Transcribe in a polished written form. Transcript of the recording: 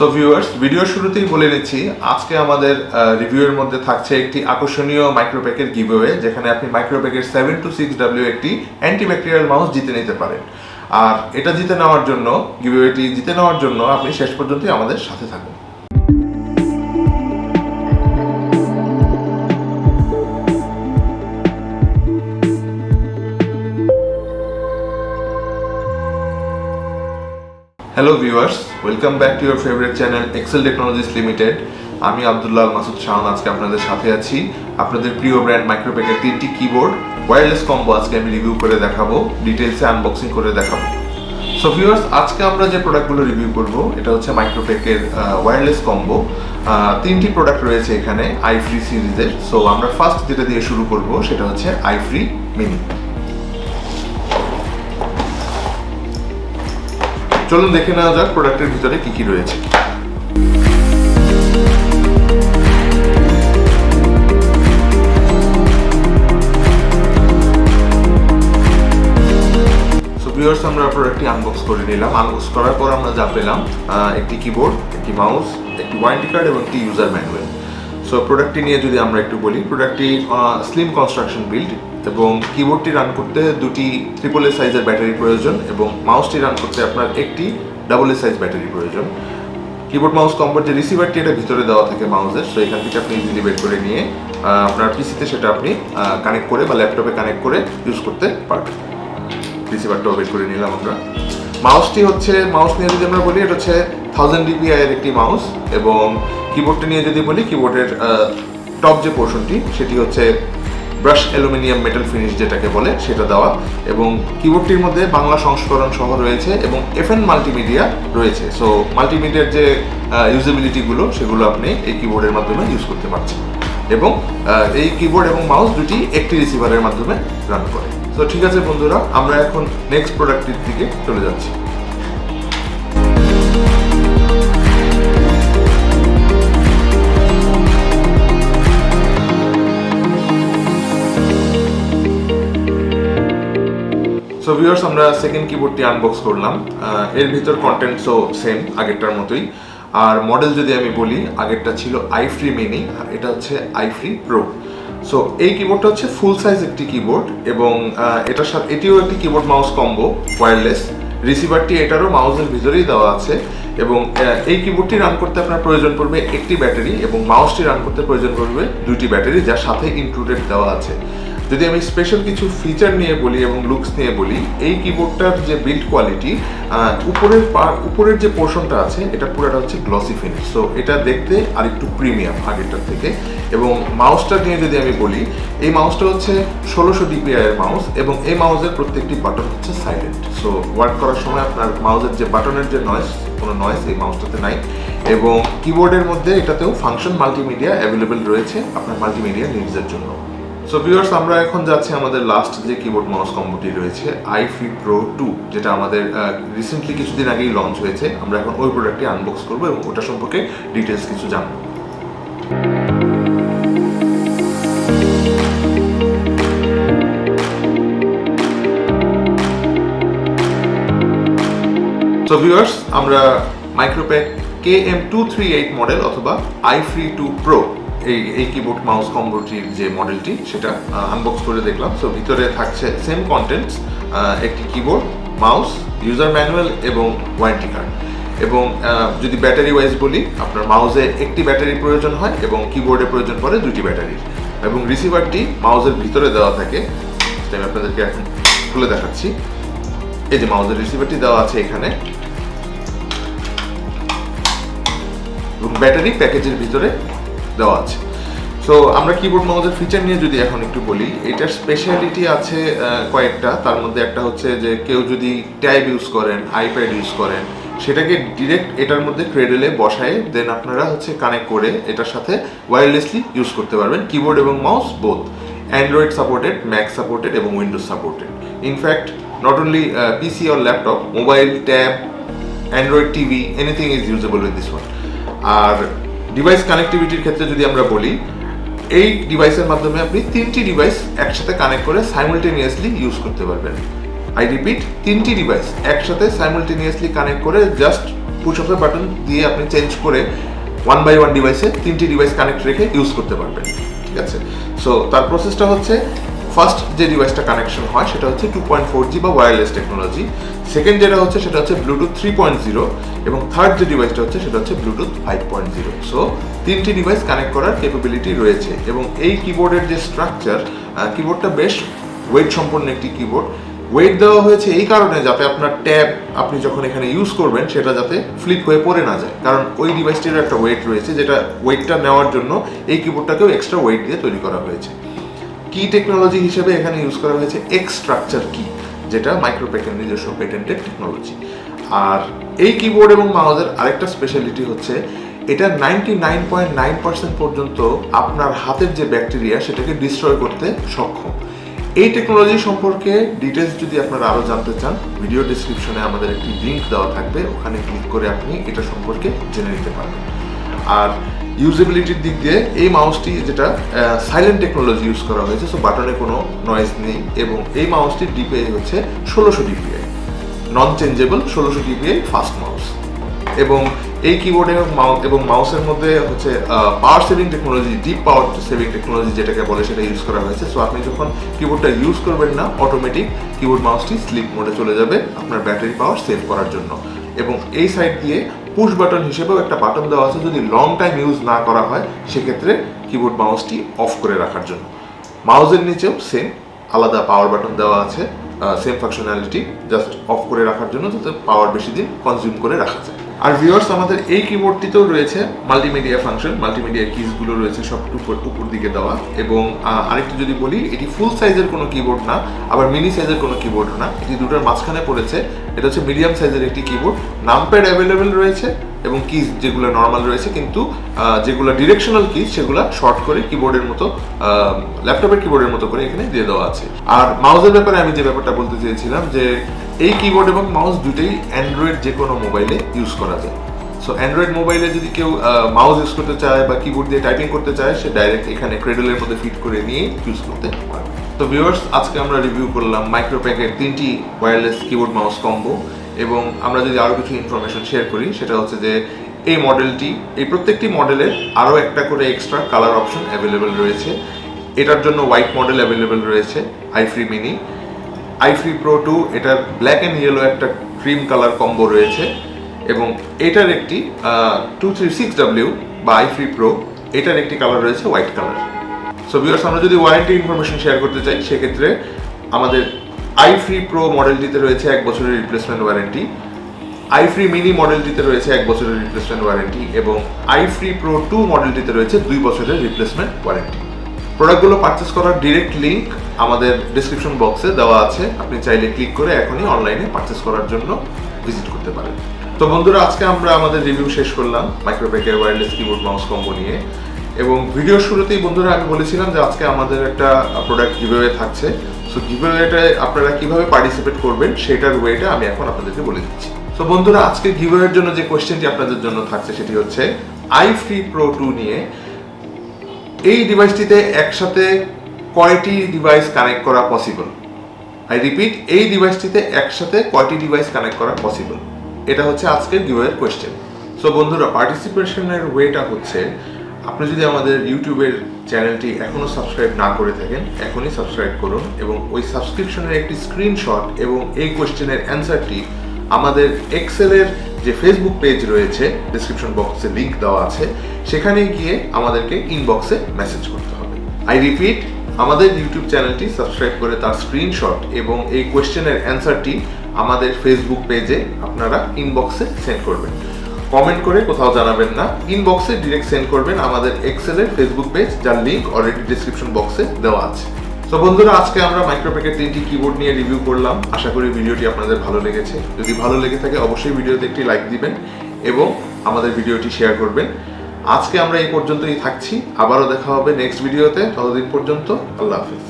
তো ভিউয়ার্স, ভিডিওর শুরুতেই বলে নিচ্ছি আজকে আমাদের রিভিউয়ের মধ্যে থাকছে একটি আকর্ষণীয় মাইক্রোপ্যাকের গিভঅ্যাওয়ে, যেখানে আপনি মাইক্রোপ্যাকের 726W একটি অ্যান্টিব্যাকটেরিয়াল মাউস জিতে নিতে পারেন। আর এটা জিতে নেওয়ার জন্য, গিভঅ্যাওয়েটি জিতে নেওয়ার জন্য আপনি শেষ পর্যন্তই আমাদের সাথে থাকুন। Hello viewers, welcome back to your favourite channel Excel Technologies Limited. আমি আব্দুল্লাহ মাসুদ শাওন আজকে আপনাদের সাথে আছি। আপনাদের প্রিয় ব্র্যান্ড মাইক্রোপ্যাকের 3টি কিবোর্ড ওয়্যারলেস কম্বো আজকে আমি রিভিউ করে দেখাবো, ডিটেলসে আনবক্সিং করে দেখাবো। সো ভিউয়ার্স, আজকে আমরা যে প্রোডাক্টগুলো রিভিউ করব এটা হচ্ছে মাইক্রোপ্যাকের ওয়্যারলেস কম্বো। 3টি প্রোডাক্ট রয়েছে এখানে আইফ্রি সিরিজের। সো আমরা ফার্স্ট যেটা দিয়ে শুরু করব সেটা হচ্ছে আইফ্রি মিনি। চলুন দেখে নেওয়া যাক প্রোডাক্টের ভিতরে কি কি রয়েছে। ভিউয়ার্স, আমরা প্রোডাক্টটি আনবক্স করে নিলাম। আনবক্স করার পর আমরা যা পেলাম একটি কিবোর্ড, একটি মাউস, একটি ওয়ারেন্টি কার্ড এবং একটি ইউজার ম্যানুয়াল। সো প্রোডাক্টটি নিয়ে যদি আমরা একটু বলি, প্রোডাক্টটি স্লিম কনস্ট্রাকশন বিল্ড এবং কিবোর্ডটি রান করতে দুটি AAA সাইজের ব্যাটারি প্রয়োজন এবং মাউসটি রান করতে আপনার একটি AA সাইজ ব্যাটারি প্রয়োজন। কিবোর্ড মাউস কম্বোর যে রিসিভারটি এটা ভিতরে দেওয়া থাকে মাউসের, সো এখান থেকে আপনি ইজিলি বের করে নিয়ে আপনার পিসিতে সেটা আপনি কানেক্ট করে বা ল্যাপটপে কানেক্ট করে ইউজ করতে পারবেন। রিসিভারটাও বের করে নিলাম আমরা। মাউসটি হচ্ছে, মাউস নিয়ে যদি আমরা বলি, এটা হচ্ছে 1000 dpi এর একটি মাউস এবং কিবোর্ডটা নিয়ে যদি বলি, কিবোর্ডের টপ যে পোর্শনটি সেটি হচ্ছে ব্রাশ অ্যালুমিনিয়াম মেটাল ফিনিশ যেটাকে বলে সেটা দেওয়া এবং কিবোর্ডটির মধ্যে বাংলা সংস্করণ সহ রয়েছে এবং FN মাল্টিমিডিয়া রয়েছে। সো মাল্টিমিডিয়ার যে ইউজেবিলিটিগুলো সেগুলো আপনি এই কিবোর্ডের মাধ্যমে ইউজ করতে পারছেন এবং এই কিবোর্ড এবং মাউস দুটি একটি রিসিভারের মাধ্যমে রান করে। তো ঠিক আছে বন্ধুরা, আমরা এখন নেক্সট প্রোডাক্টের দিকে চলে যাচ্ছি। সো ভিউয়ার্স, আমরা সেকেন্ড কিবোর্ডটি আনবক্স করলাম। এর ভিতর কন্টেন্টসও সেম আগেরটার মতোই। আর মডেল যদি আমি বলি, আগেরটা ছিল আইফ্রি মিনি আর এটা হচ্ছে আইফ্রি প্রো। সো এই কিবোর্ডটা হচ্ছে ফুল সাইজ একটি কিবোর্ড এবং এটার সাথে এটিও একটি কিবোর্ড মাউস কম্বো ওয়্যারলেস। রিসিভারটি এটারও মাউসের ভিতরেই দেওয়া আছে এবং এই কিবোর্ডটি রান করতে আপনার প্রয়োজন পড়বে একটি ব্যাটারি এবং মাউসটি রান করতে প্রয়োজন পড়বে দুইটি ব্যাটারি, যার সাথে ইনক্লুডেড দেওয়া আছে। যদি আমি স্পেশাল কিছু ফিচার নিয়ে বলি এবং লুকস নিয়ে বলি, এই কিবোর্ডটার যে বিল্ড কোয়ালিটি, উপরের যে পোর্শনটা আছে এটা পুরোটা হচ্ছে গ্লসি ফিনিশ। সো এটা দেখতে আর একটু প্রিমিয়াম আগেরটার থেকে। এবং মাউসটা নিয়ে যদি আমি বলি, এই মাউসটা হচ্ছে 1600 dpi এর মাউস এবং এই মাউসের প্রত্যেকটি বাটন হচ্ছে সাইলেন্ট। সো ওয়ার্ক করার সময় আপনার মাউসের যে বাটনের যে নয়েজ, কোনো নয়েজ এই মাউসটাতে নাই এবং কিবোর্ডের মধ্যে এটাতেও ফাংশন মাল্টিমিডিয়া অ্যাভেলেবেল রয়েছে আপনার মাল্টিমিডিয়া নিডসের জন্য। সো ভিউয়ার্স, আমরা এখন যাচ্ছি আমাদের লাস্ট যে কিবোর্ড মাউস কম্বোটি রয়েছে আইফ্রি প্রো 2, যেটা আমাদের রিসেন্টলি কিছুদিন আগেই লঞ্চ হয়েছে। আমরা এখন ওই প্রোডাক্টটি আনবক্স করবো এবং ওটা সম্পর্কে ডিটেলস কিছু জানবো। সো ভিউয়ার্স, আমরা মাইক্রোপ্যাক KM-238 মডেল অথবা আইফ্রি 2 প্রো এই কিবোর্ড মাউস কম্বোটির যে মডেলটি সেটা আনবক্স করে দেখলাম। সো ভিতরে থাকছে সেম কন্টেন্টস, একটি কিবোর্ড, মাউস, ইউজার ম্যানুয়াল এবং ওয়ারেন্টি কার্ড। এবং যদি ব্যাটারি ওয়াইজ বলি, আপনার মাউসে একটি ব্যাটারির প্রয়োজন হয় এবং কিবোর্ডে প্রয়োজন পড়ে দুটি ব্যাটারির এবং রিসিভারটি মাউসের ভিতরে দেওয়া থাকে। আমি আপনাদেরকে এখন খুলে দেখাচ্ছি। এই যে মাউসের রিসিভারটি দেওয়া আছে এখানে এবং ব্যাটারি প্যাকেজের ভিতরে দেওয়া আছে। সো আমরা কিবোর্ড মাউসের ফিচার নিয়ে যদি এখন একটু বলি, এটার স্পেশালিটি আছে কয়েকটা। তার মধ্যে একটা হচ্ছে যে কেউ যদি ট্যাব ইউজ করেন, আইপ্যাড ইউজ করেন, সেটাকে ডিরেক্ট এটার মধ্যে ক্রেডেলে বসায় দেন আপনারা হচ্ছে কানেক্ট করে এটার সাথে ওয়্যারলেসলি ইউজ করতে পারবেন। কিবোর্ড এবং mouse both android supported, mac supported এবং windows supported. In fact not only PC or laptop, mobile, tab, android TV, anything is usable with this one. আর ডিভাইস কানেক্টিভিটির ক্ষেত্রে যদি আমরা বলি, এই ডিভাইসের মাধ্যমে আপনি 3টি ডিভাইস একসাথে কানেক্ট করে সাইমultaneously ইউজ করতে পারবেন। আই রিপিট, 3টি ডিভাইস একসাথে সাইমultaneously কানেক্ট করে just push of A button দিয়ে আপনি চেঞ্জ করে 1 বাই 1 ডিভাইসে 3টি ডিভাইস কানেক্ট রেখে ইউজ করতে পারবেন, ঠিক আছে। সো তার প্রসেসটা হচ্ছে, ফার্স্ট যে ডিভাইসটা কানেকশন হয় সেটা হচ্ছে 2.4G বা ওয়্যারলেস টেকনোলজি, সেকেন্ড যেটা হচ্ছে সেটা হচ্ছে ব্লুটুথ 3.0 এবং থার্ড যে ডিভাইসটা হচ্ছে সেটা হচ্ছে ব্লুটুথ 5.0। সো 3টি ডিভাইস কানেক্ট করার ক্যাপাবিলিটি রয়েছে। এবং এই কিবোর্ডের যে স্ট্রাকচার, কিবোর্ডটা বেশ ওয়েট সম্পন্ন একটি কিবোর্ড। ওয়েট দেওয়া হয়েছে এই কারণে যাতে আপনার ট্যাব আপনি যখন এখানে ইউজ করবেন সেটা যাতে ফ্লিপ হয়ে পড়ে না যায়, কারণ ওই ডিভাইসটির একটা ওয়েট রয়েছে, যেটা ওয়েটটা নেওয়ার জন্য এই কিবোর্ডটাকেও এক্সট্রা ওয়েট দিয়ে তৈরি করা হয়েছে। কি টেকনোলজি হিসেবে এখানে ইউজ করা হয়েছে এক্স স্ট্রাকচার কি, যেটা মাইক্রোপ্যাকের নিজস্ব পেটেন্টেড টেকনোলজি। আর এই কিবোর্ড এবং মাউসের আরেকটা স্পেশালিটি হচ্ছে এটা 99.9% পর্যন্ত আপনার হাতের যে ব্যাকটেরিয়া সেটাকে ডিস্ট্রয় করতে সক্ষম। এই টেকনোলজি সম্পর্কে ডিটেলস যদি আপনারা আরও জানতে চান, ভিডিও ডিসক্রিপশনে আমাদের একটি লিঙ্ক দেওয়া থাকবে, ওখানে ক্লিক করে আপনি এটা সম্পর্কে জেনে নিতে পারবেন। আর ইউজেবিলিটির দিক দিয়ে এই মাউসটি যেটা সাইলেন্ট টেকনোলজি ইউজ করা হয়েছে, সো বাটনে কোনো নয়েজ নেই, এবং এই মাউসটির ডিপিআই হচ্ছে 1600 ডিপিআই, নন চেঞ্জেবল 1600 ডিপিআই ফাস্ট মাউস। এবং এই কিবোর্ড এবং মাউসের মধ্যে হচ্ছে power saving technology, deep power saving technology যেটাকে বলে সেটা ইউজ করা হয়েছে। সো আপনি যখন কিবোর্ডটা ইউজ করবেন না, অটোমেটিক কিবোর্ড মাউসটি স্লিপ মোডে চলে যাবে আপনার ব্যাটারি পাওয়ার সেভ করার জন্য। এবং এই সাইড দিয়ে পুশ বাটন হিসেবেও একটা বাটন দেওয়া আছে, যদি লং টাইম ইউজ না করা হয় সেক্ষেত্রে কিবোর্ড মাউসটি অফ করে রাখার জন্য। মাউসের নিচেও সেম আলাদা পাওয়ার বাটন দেওয়া আছে, সেম ফাংশনালিটি, জাস্ট অফ করে রাখার জন্য, যাতে পাওয়ার বেশি দিন কনজিউম করে রাখা যায়। আর ভিউয়ার্স, আমাদের এই কিবোর্ডটিতেও রয়েছে মাল্টিমিডিয়া ফাংশন, মাল্টিমিডিয়া কিজগুলো রয়েছে সব উপর দিকে দেওয়া। এবং আরেকটু যদি বলি, এটি ফুল সাইজের কোনো কিবোর্ড না, আবার মিনি সাইজের কোনো কিবোর্ড না, এটি দুটোর মাঝখানে পড়েছে। এটা হচ্ছে মিডিয়াম সাইজের একটি কিবোর্ড। নামপ্যাড অ্যাভেলেবেল রয়েছে এবং কিজ যেগুলো নর্মাল রয়েছে, কিন্তু যেগুলো ডিরেকশনাল কিজ সেগুলো শর্ট করে কিবোর্ডের মতো, ল্যাপটপের কিবোর্ডের মতো করে এখানে দিয়ে দেওয়া আছে। আর মাউসের ব্যাপারে আমি যে ব্যাপারটা বলতে চেয়েছিলাম, যে এই কিবোর্ড এবং মাউস দুটোই অ্যান্ড্রয়েড যে কোনো মোবাইলে ইউজ করা যায়। সো অ্যান্ড্রয়েড মোবাইলে যদি কেউ মাউস ইউজ করতে চায় বা কিবোর্ড দিয়ে টাইপিং করতে চায়, সে ডাইরেক্ট এখানে ক্রেডলের মধ্যে ফিট করে নিয়ে ইউজ করতে পারবে। তো ভিউয়ার্স, আজকে আমরা রিভিউ করলাম মাইক্রোপ্যাকের 3টি ওয়্যারলেস কিবোর্ড মাউস কম্বো। এবং আমরা যদি আরও কিছু ইনফরমেশন শেয়ার করি, সেটা হচ্ছে যে এই মডেলটি, এই প্রত্যেকটি মডেলের আরও একটা করে এক্সট্রা কালার অপশন অ্যাভেলেবেল রয়েছে। এটার জন্য হোয়াইট মডেল অ্যাভেলেবেল রয়েছে, আইফ্রি মিনি, আইফ্রি প্রো 2, এটার ব্ল্যাক অ্যান্ড ইয়েলো একটা ক্রিম কালার কম্বো রয়েছে, এবং এটার একটি 236W বা আইফ্রি প্রো, এটার একটি কালার রয়েছে হোয়াইট কালার। সো ভিউয়ার্স, আমরা যদি ওয়ারেন্টি ইনফরমেশন শেয়ার করতে চাই, সেক্ষেত্রে আমাদের আইফ্রি প্রো মডেলটিতে রয়েছে 1 বছরের রিপ্লেসমেন্ট ওয়ারেন্টি, আইফ্রি মিনি মডেলটিতে রয়েছে 1 বছরের রিপ্লেসমেন্ট ওয়ারেন্টি, এবং আইফ্রি প্রো 2 মডেলটিতে রয়েছে 2 বছরের রিপ্লেসমেন্ট ওয়ারেন্টি। প্রোডাক্টগুলো পারচেস করার ডিরেক্ট লিঙ্ক আমাদের ডিসক্রিপশন বক্সে দেওয়া আছে, আপনি চাইলে ক্লিক করে এখনই অনলাইনে পারচেস করার জন্য ভিজিট করতে পারেন। তো বন্ধুরা, আজকে আমরা আমাদের রিভিউ শেষ করলাম মাইক্রোপ্যাকের ওয়্যারলেস কিবোর্ড মাউস কম্বো নিয়ে। এবং ভিডিওর শুরুতেই বন্ধুরা আমি বলেছিলাম যে আজকে আমাদের একটা প্রোডাক্ট গিভঅ্যাওয়ে থাকছে। সো গিভঅ্যাওয়েটায় আপনারা কিভাবে পার্টিসিপেট করবেন সেটার ওয়েটা আমি এখন আপনাদেরকে বলে দিচ্ছি। সো বন্ধুরা, আজকে গিভঅ্যাওয়ের জন্য যে কোয়েশ্চেনটি আপনাদের জন্য থাকছে সেটি হচ্ছে আইফ্রি প্রো 2 নিয়ে এই ডিভাইসটিতে একসাথে কয়টি ডিভাইস কানেক্ট করা পসিবল। আই রিপিট, এই ডিভাইসটিতে একসাথে কয়টি ডিভাইস কানেক্ট করা পসিবল, এটা হচ্ছে আজকের গিভঅ্যাওয়ের কোয়েশ্চেন। সো বন্ধুরা, পার্টিসিপেশনের ওয়েটা হচ্ছে, আপনি যদি আমাদের ইউটিউবের চ্যানেলটি এখনও সাবস্ক্রাইব না করে থাকেন, এখনই সাবস্ক্রাইব করুন এবং ওই সাবস্ক্রিপশনের একটি স্ক্রিনশট এবং এই কোয়েশ্চেনের অ্যান্সারটি আমাদের এক্সেলের যে ফেসবুক পেজ রয়েছে, ডেসক্রিপশন বক্সে লিঙ্ক দেওয়া আছে, সেখানে গিয়ে আমাদেরকে ইনবক্সে মেসেজ করতে হবে। আই রিপিট, আমাদের ইউটিউব চ্যানেলটি সাবস্ক্রাইব করে তার স্ক্রিনশট এবং এই কোয়েশ্চেনের অ্যান্সারটি আমাদের ফেসবুক পেজে আপনারা ইনবক্সে সেন্ড করবেন। কমেন্ট করে কোথাও জানাবেন না, ইনবক্সে ডিরেক্ট সেন্ড করবেন আমাদের এক্সেলের ফেসবুক পেজ, যার লিঙ্ক অলরেডি ডেসক্রিপশন বক্সে দেওয়া আছে। তো বন্ধুরা, আজকে আমরা মাইক্রোপ্যাকের 3টি কিবোর্ড নিয়ে রিভিউ করলাম। আশা করি ভিডিওটি আপনাদের ভালো লেগেছে। যদি ভালো লেগে থাকে অবশ্যই ভিডিওতে একটি লাইক দিবেন এবং আমাদের ভিডিওটি শেয়ার করবেন। আজকে আমরা এই পর্যন্তই থাকছি, আবারও দেখা হবে নেক্সট ভিডিওতে। ততদিন পর্যন্ত আল্লাহ হাফেজ।